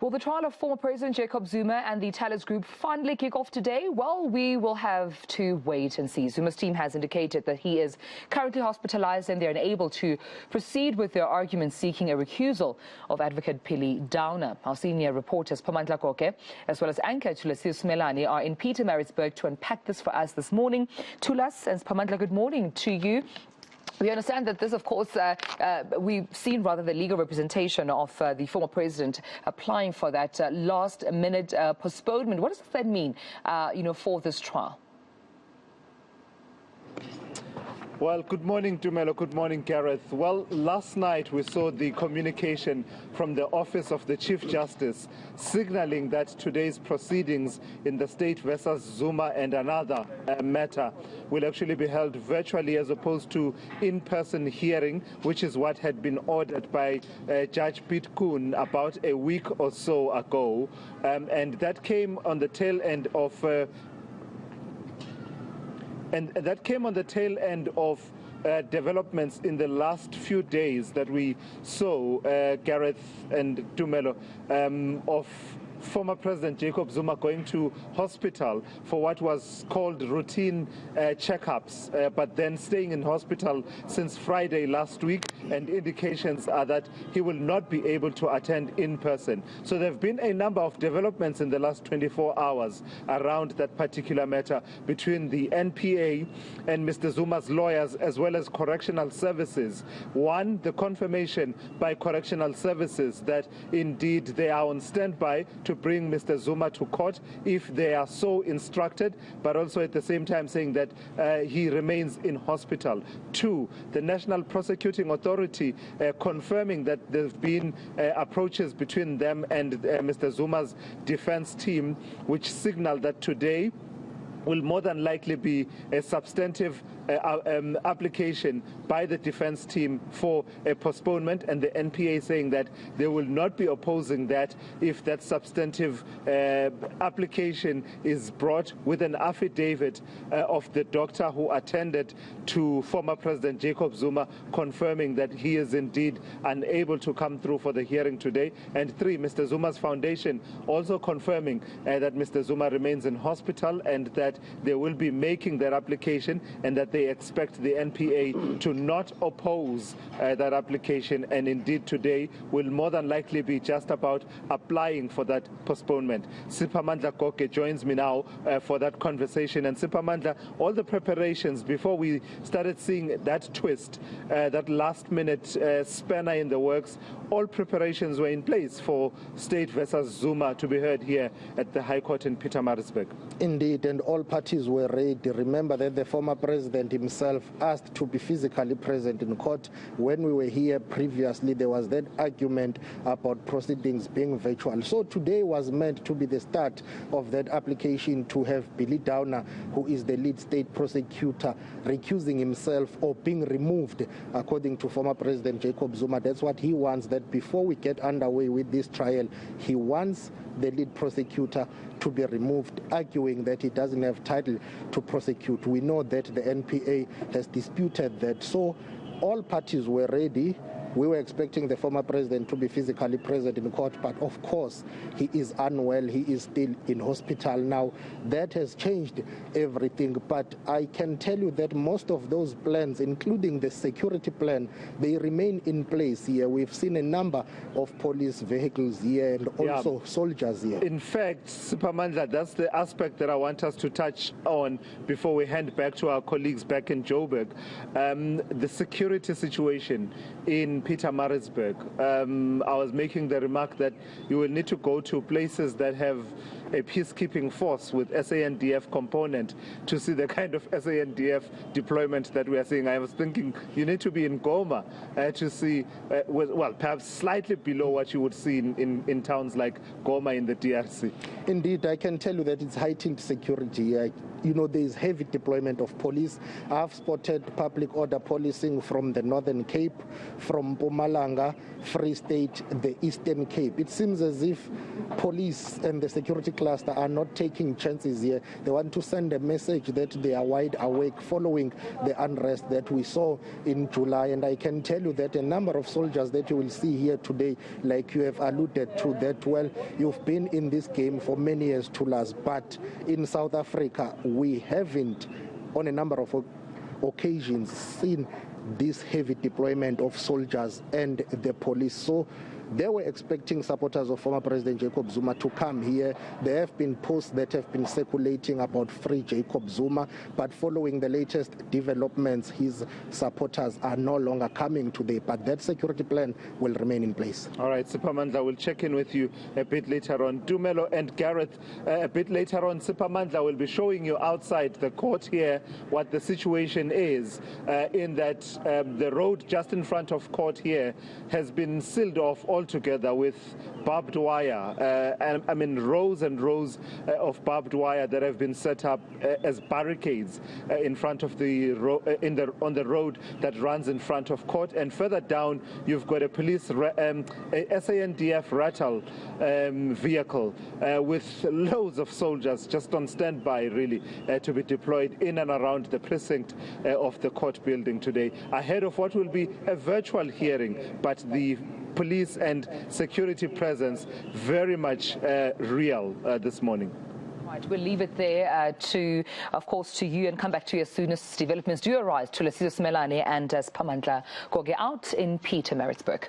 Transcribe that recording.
Will the trial of former President Jacob Zuma and the Thulasizwe Group finally kick off today? Well, we will have to wait and see. Zuma's team has indicated that he is currently hospitalized and they're unable to proceed with their arguments seeking a recusal of Advocate Phili Downer. Our senior reporters Siphamandla Goge as well as eNCA Thulasizwe Simelane are in Pietermaritzburg to unpack this for us this morning. Thulas and Siphamandla, good morning to you. We understand that this, of course, we've seen rather the legal representation of the former president applying for that last-minute postponement. What does that mean, for this trial? Well, good morning, Dumelo. Good morning, Gareth. Well, last night we saw the communication from the Office of the Chief Justice signaling that today's proceedings in the state versus Zuma and another matter will actually be held virtually as opposed to in-person hearing, which is what had been ordered by Judge Piet Koen about a week or so ago. And that came on the tail end of developments in the last few days that we saw, Gareth and Dumelo, of former President Jacob Zuma going to hospital for what was called routine checkups, but then staying in hospital since Friday last week, and indications are that he will not be able to attend in person. So there have been a number of developments in the last 24 hours around that particular matter between the NPA and Mr. Zuma's lawyers as well as correctional services. One, the confirmation by correctional services that indeed they are on standby to bring Mr. Zuma to court if they are so instructed, but also at the same time saying that he remains in hospital. Two, the National Prosecuting Authority confirming that there have been approaches between them and Mr. Zuma's defense team, which signal that today will more than likely be a substantive application by the defense team for a postponement, and the NPA saying that they will not be opposing that if that substantive application is brought with an affidavit of the doctor who attended to former President Jacob Zuma, confirming that he is indeed unable to come through for the hearing today. And three, Mr. Zuma's foundation also confirming that Mr. Zuma remains in hospital and that they will be making their application and that they expect the NPA to not oppose that application, and indeed today will more than likely be just about applying for that postponement. Siphamandla Goge joins me now for that conversation. And Siphamandla, all the preparations before we started seeing that twist, that last-minute spanner in the works, all preparations were in place for State versus Zuma to be heard here at the High Court in Pietermaritzburg. Indeed, and all parties were ready. Remember that the former president himself asked to be physically present in court. When we were here previously, there was that argument about proceedings being virtual. So today was meant to be the start of that application to have Phili Downer, who is the lead state prosecutor, recusing himself or being removed, according to former President Jacob Zuma. That's what he wants, that before we get underway with this trial, he wants the lead prosecutor to be removed, arguing that he doesn't have title to prosecute. We know that the NPA has disputed that. So all parties were ready. We were expecting the former president to be physically present in court, but of course he is unwell. He is still in hospital now. That has changed everything, but I can tell you that most of those plans, including the security plan, they remain in place here. We've seen a number of police vehicles here and also soldiers here. In fact, Siphamandla, that's the aspect that I want us to touch on before we hand back to our colleagues back in Joburg. The security situation in Pietermaritzburg. I was making the remark that you will need to go to places that have a peacekeeping force with SANDF component to see the kind of SANDF deployment that we are seeing. I was thinking you need to be in Goma to see, well, perhaps slightly below what you would see in towns like Goma in the DRC. Indeed, I can tell you that it's heightened security. There is heavy deployment of police. I've spotted public order policing from the Northern Cape, from Mpumalanga, Free State, the Eastern Cape. It seems as if police and the security cluster are not taking chances here. They want to send a message that they are wide awake following the unrest that we saw in July. And I can tell you that a number of soldiers that you will see here today, like you have alluded to, that, well, you've been in this game for many years, Thulas, but in South Africa, we haven't, on a number of occasions, seen this heavy deployment of soldiers and the police. So they were expecting supporters of former President Jacob Zuma to come here. There have been posts that have been circulating about free Jacob Zuma, but following the latest developments, his supporters are no longer coming today, but that security plan will remain in place. All right, Siphamandla, we'll check in with you a bit later on. Tumelo and Gareth, a bit later on, Siphamandla will be showing you outside the court here what the situation is, in that the road just in front of court here has been sealed off altogether with barbed wire, and I mean rows and rows of barbed wire that have been set up as barricades in front of the on the road that runs in front of court. And further down, you've got a police SANDF rattle vehicle with loads of soldiers just on standby, really, to be deployed in and around the precinct of the court building today, ahead of what will be a virtual hearing, but the police and security presence very much real this morning. Right, we'll leave it there of course, to you and come back to you as soon as developments do arise. Thulasizwe Simelane and Siphamandla Goge out in Pietermaritzburg.